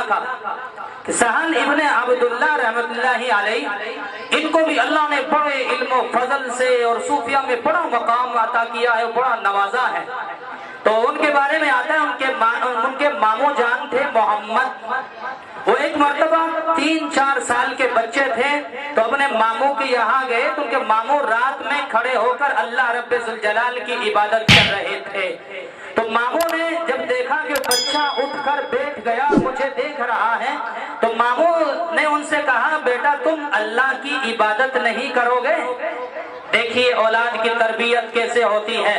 کا کہ سہل ابن عبداللہ رحمۃ اللہ علیہ، ان کو بھی اللہ نے بڑے علم و فضل سے اور صوفیہ میں بڑا مقام عطا کیا ہے، بڑا نوازا ہے۔ تو ان کے بارے میں آتا ہے ان کے ماموں جان تھے محمد، وہ ایک مرتبہ 3-4 سال کے بچے تھے تو اپنے ماموں کے یہاں گئے تو ان کے ماموں رات میں کھڑے ہو کر اللہ رب ذوالجلال کی عبادت کر رہے تھے۔ تو ماموں نے جب دیکھا کہ بچہ اٹھ کر بیٹھ گیا، مجھے دیکھ رہا ہے، تو ماموں نے ان سے کہا بیٹا تم اللہ کی عبادت نہیں کرو گے؟ دیکھیے اولاد کی تربیت کیسے ہوتی ہے۔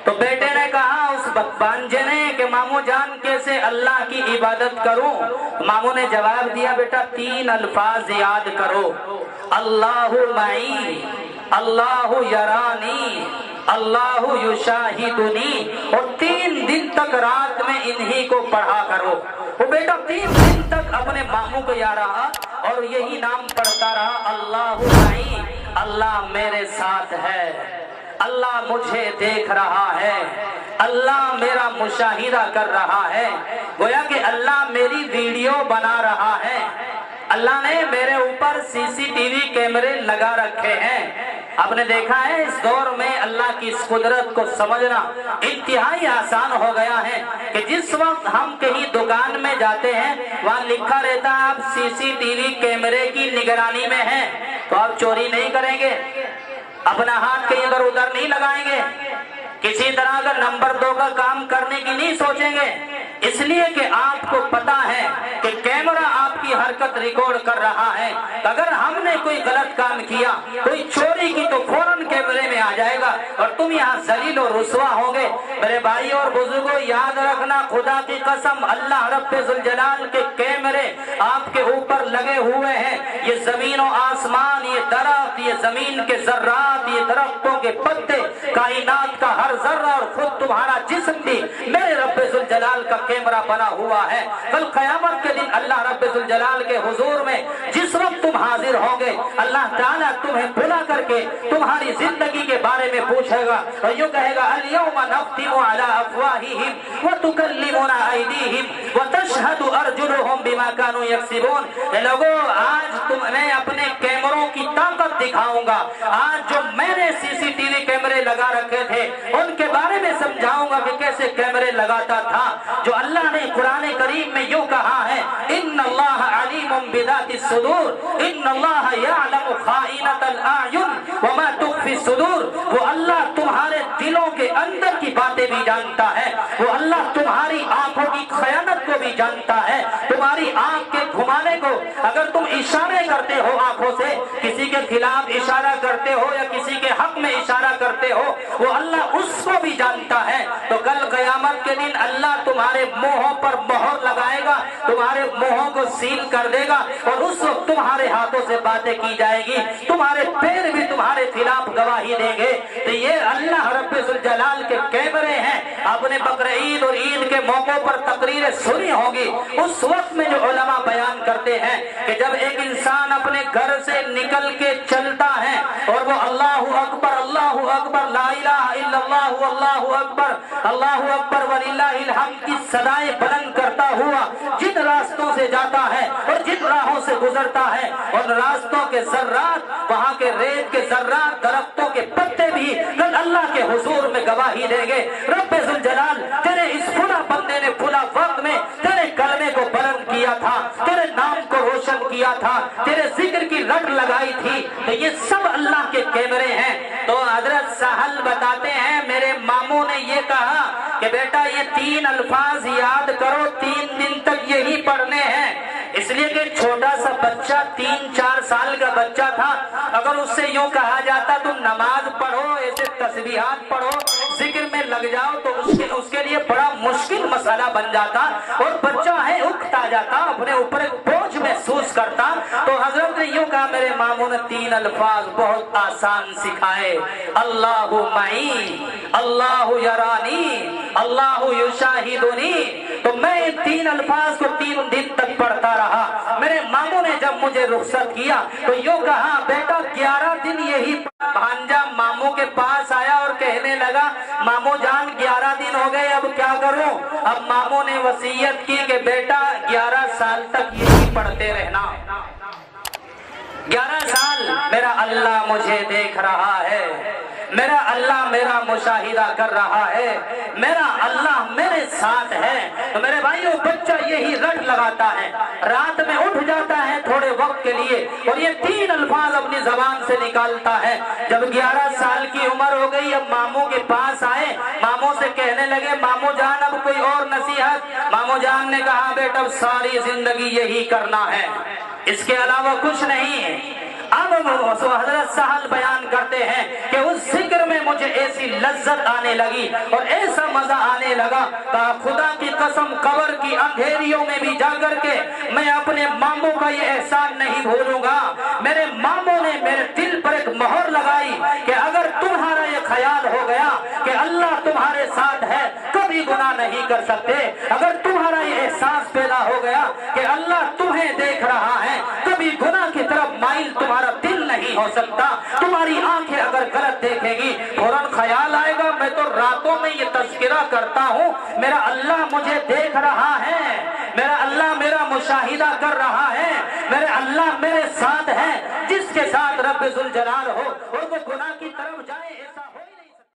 تو بیٹے نے کہا اس بانجے نے کہ ماموں جان کیسے اللہ کی عبادت کروں؟ ماموں نے جواب دیا بیٹا 3 الفاظ یاد کرو، اللہ معی، اللہ یرانی، اللہ یشاہدنی، اور 3 دن تک رات میں انہی کو پڑھا کرو۔ وہ بیٹا 3 دن تک اپنے ماموں کو یاد رہا اور یہی نام پڑھتا رہا، اللہ معی، اللہ میرے ساتھ ہے، اللہ مجھے دیکھ رہا ہے، اللہ میرا مشاہدہ کر رہا ہے، گویا کہ اللہ میری ویڈیو بنا رہا ہے، اللہ نے میرے اوپر CCTV کیمرے لگا رکھے ہیں۔ آپ نے دیکھا ہے اس دور میں اللہ کی اس قدرت کو سمجھنا انتہائی آسان ہو گیا ہے کہ جس وقت ہم کہیں دکان میں جاتے ہیں وہاں لکھا رہتا ہے آپ CCTV کیمرے کی نگرانی میں ہیں، تو آپ چوری نہیں کریں گے، اپنا ہاتھ کہیں ادھر ادھر نہیں لگائیں گے، کسی طرح کا نمبر 2 کا کام کرنے کی نہیں سوچیں گے، اس لیے کہ آپ کو پتا ہے کہ کیمرہ آپ کی حرکت ریکارڈ کر رہا ہے۔ اگر ہم نے کوئی غلط کام کیا، کوئی چوری کی، تو فوراً کیمرے میں آ جائے گا اور تم یہاں ذلیل و رسوا ہوگے۔ میرے بھائی اور بزرگوں یاد رکھنا، خدا کی قسم اللہ رب ذوالجلال کے کیمرے آپ کے اوپر لگے ہوئے ہیں۔ یہ زمین و آسمان، یہ درخت، یہ زمین کے ذرات، یہ درختوں کے پتے، کائنات کا ہر ذرہ اور خود تمہارا جسم بھی میرے رب ذوالجلال کا کیمرہ بنا ہوا ہے۔ کل قیامت کے دن اللہ رب ذوالجلال کے حضور میں جس وقت تم حاضر ہوں گے، اللہ تعالیٰ تمہیں بلا کر کے تمہاری زندگی کے بارے میں پوچھے گا اور یوں کہے گا اليوم نختم على افواہہم وتکلمنا ایدیہم وتشہد ارجلہم بما كانوا یکسبون۔ اے لوگوں آج تمہیں اپنے کیمروں کی طاقت دکھاؤں گا، آج جو میں نے CCTV کیمرے لگا رکھے تھے ان کے بارے میں سمجھاؤں گا کہ کیسے کیمرے لگاتا تھا۔ جو اللہ نے قرآن کریم میں یوں کہا ہے ان اللہ علیم بذات الصدور، ان اللہ یعلم خائنۃ الاعین وما تخفی الصدور۔ وہ اللہ تمہارے دلوں کے اندر کی باتیں بھی جانتا ہے، وہ اللہ تمہاری آنکھوں کی خیانت کو بھی جانتا ہے، تمہاری آنکھ کے گھمانے کو، اگر تم اشارے کرتے ہو آنکھوں سے، کسی کے خلاف اشارہ کرتے ہو یا کسی کے حق میں اشارہ کرتے ہو، وہ اللہ اس کو بھی جانتا ہے۔ تو کل قیامت کے دن اللہ تمہارے منہوں پر مہر لگائے گا، تمہارے منہوں کو سیل کر دے گا اور اس وقت تمہارے ہاتھوں سے باتیں کی جائے گی، تمہارے پیر بھی تمہارے خلاف گواہی دیں گے۔ تو یہ اللہ رب ذوالجلال کے کیمرے ہیں۔ آپ نے بقرعید اور عید کے موقع پر تقریریں سنی ہوگی، اس وقت میں جو علماء بیان کرتے ہیں کہ جب ایک انسان اپنے گھر سے نکل کے چلتا ہے اور وہ اللہ اکبر لا الہ الا اللہ اللہ اکبر وللہ الحمد کی صدائیں بلند کرتا ہوا جن راستوں سے جاتا ہے اور جن راہوں سے گزرتا ہے، اور راستوں کے ذرات، وہاں کے ریت کے ذرات، درختوں کے پتے بھی کل اللہ کے حضور میں گواہی دیں گے رب ذوالجلال تیرے اس فلاں بندے نے فلاں وقت میں تیرے کلمے کو بلند کیا تھا، تیرے نام کو روشن کیا تھا، تیرے ذکر کی رٹ لگائی تھی۔ تو یہ سب اللہ کے کیمرے ہیں۔ تو حضرت سہل بتاتے ہیں میرے ماموں نے یہ کہا کہ بیٹا یہ 3 الفاظ یاد کرو، 3 دن تک یہی پڑھنے ہیں۔ اس لیے کہ چھوٹا سا بچہ 3-4 سال کا بچہ تھا، اگر اس سے یوں کہا جاتا تم نماز پڑھو، ایسے تسبیحات پڑھو، ذکر میں لگ جاؤ، تو اس کے لیے بڑا مشکل مسئلہ بن جاتا اور بچہ ہے اکتا جاتا، اپنے اوپر ایک بوجھ محسوس کرتا۔ تو حضرت نے یوں کہا میرے ماموں نے 3 الفاظ بہت آسان سکھائے، اللہ معی، اللہ یرانی، اللہ یشاہدنی۔ تو میں ان 3 الفاظ کو 3 دن تک پڑھتا رہا۔ میرے ماموں نے جب مجھے رخصت کیا تو یوں کہا بیٹا 11 دن یہی۔ بھانجا ماموں کے پاس آیا اور کہنے لگا ماموں جان 11 دن ہو گئے، اب کیا کروں؟ اب ماموں نے وصیت کی کہ بیٹا 11 سال اللہ میرا مشاہدہ کر رہا ہے، میرا اللہ میرے ساتھ ہے۔ تو میرے بھائیوں، بچہ یہی رٹ لگاتا ہے، رات میں اٹھ جاتا ہے تھوڑے وقت کے لیے اور یہ 3 الفاظ اپنی زبان سے نکالتا ہے۔ جب 11 سال کی عمر ہو گئی، اب ماموں کے پاس آئے، ماموں سے کہنے لگے ماموں جان اب کوئی اور نصیحت؟ ماموں جان نے کہا بیٹا اب ساری زندگی یہی کرنا ہے، اس کے علاوہ کچھ نہیں ہے۔ اب حضرت سہل بیان کرتے ہیں کہ اس ذکر میں مجھے ایسی لذت آنے لگی اور ایسا مزہ آنے لگا، کہا خدا کی قسم قبر کی اندھیریوں میں بھی جا کر کے میں اپنے ماموں کا یہ احسان نہیں بھولوں گا۔ میرے ماموں نے میرے دل پر ایک مہر لگائی کہ اگر تمہارا یہ خیال ہو گیا کہ اللہ تمہارے ساتھ ہے، کبھی گناہ نہیں کر سکتے، اگر تمہارا یہ احساس پیدا ہو گیا کہ اللہ تمہیں دیکھ رہا ہے، کبھی گناہ کی طرف مائل تمہارا دل نہیں ہو سکتا۔ تمہاری آنکھیں اگر غلط دیکھیں گی فوراً خیال آئے گا میں تو راتوں میں یہ تذکرہ کرتا ہوں، میرا اللہ مجھے دیکھ رہا ہے، میرا اللہ میرا مشاہدہ کر رہا ہے، میرے اللہ میرے ساتھ ہے، جس کے ساتھ رب ذوالجلال ہو